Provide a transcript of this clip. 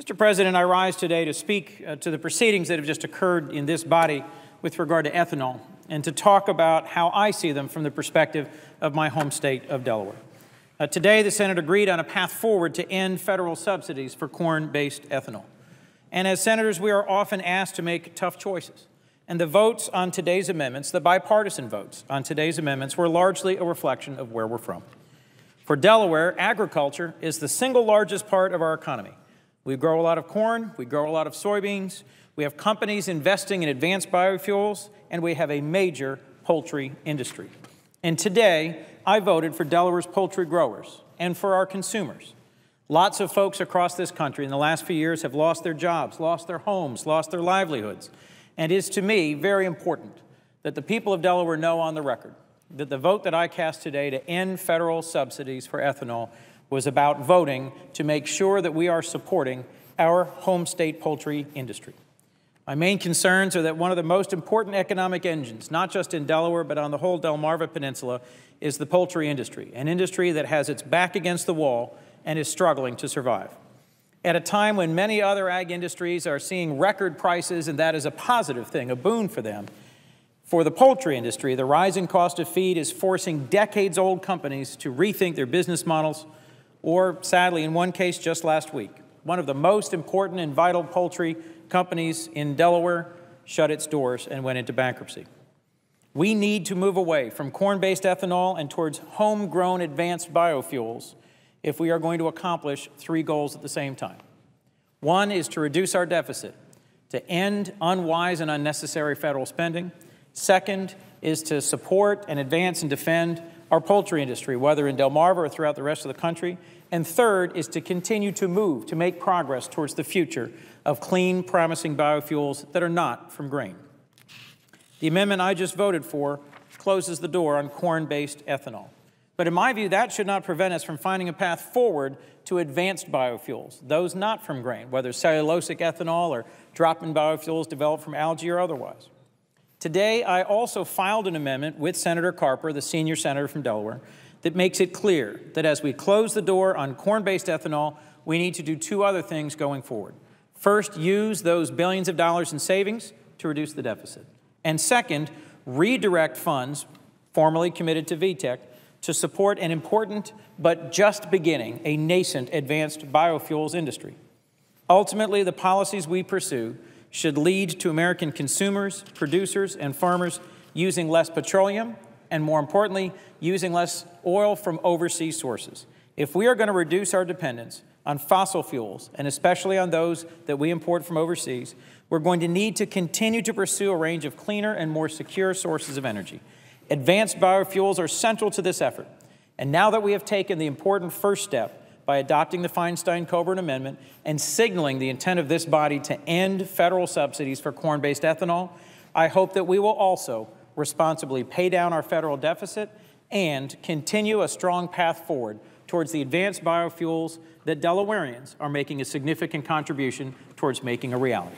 Mr. President, I rise today to speak to the proceedings that have just occurred in this body with regard to ethanol and to talk about how I see them from the perspective of my home state of Delaware. Today, the Senate agreed on a path forward to end federal subsidies for corn-based ethanol. And as senators, we are often asked to make tough choices. And the votes on today's amendments, the bipartisan votes on today's amendments, were largely a reflection of where we're from. For Delaware, agriculture is the single largest part of our economy. We grow a lot of corn, we grow a lot of soybeans, we have companies investing in advanced biofuels, and we have a major poultry industry. And today, I voted for Delaware's poultry growers and for our consumers. Lots of folks across this country in the last few years have lost their jobs, lost their homes, lost their livelihoods. And it is, to me, very important that the people of Delaware know on the record that the vote that I cast today to end federal subsidies for ethanol was about voting to make sure that we are supporting our home state poultry industry. My main concerns are that one of the most important economic engines, not just in Delaware, but on the whole Delmarva Peninsula, is the poultry industry, an industry that has its back against the wall and is struggling to survive. At a time when many other ag industries are seeing record prices, and that is a positive thing, a boon for them, for the poultry industry, the rising cost of feed is forcing decades-old companies to rethink their business models, or, sadly, in one case just last week, one of the most important and vital poultry companies in Delaware shut its doors and went into bankruptcy. We need to move away from corn-based ethanol and towards homegrown advanced biofuels if we are going to accomplish three goals at the same time. One is to reduce our deficit, to end unwise and unnecessary federal spending. Second is to support and advance and defend our poultry industry, whether in Delmarva or throughout the rest of the country. And third is to continue to move, to make progress towards the future of clean, promising biofuels that are not from grain. The amendment I just voted for closes the door on corn-based ethanol. But in my view, that should not prevent us from finding a path forward to advanced biofuels, those not from grain, whether cellulosic ethanol or drop-in biofuels developed from algae or otherwise. Today, I also filed an amendment with Senator Carper, the senior senator from Delaware, that makes it clear that as we close the door on corn-based ethanol, we need to do two other things going forward. First, use those billions of dollars in savings to reduce the deficit. And second, redirect funds formerly committed to VTEC to support an important but just beginning, a nascent advanced biofuels industry. Ultimately, the policies we pursue should lead to American consumers, producers, and farmers using less petroleum and, more importantly, using less oil from overseas sources. If we are going to reduce our dependence on fossil fuels, and especially on those that we import from overseas, we're going to need to continue to pursue a range of cleaner and more secure sources of energy. Advanced biofuels are central to this effort. And now that we have taken the important first step by adopting the Feinstein-Coburn Amendment and signaling the intent of this body to end federal subsidies for corn-based ethanol, I hope that we will also responsibly pay down our federal deficit and continue a strong path forward towards the advanced biofuels that Delawareans are making a significant contribution towards making a reality.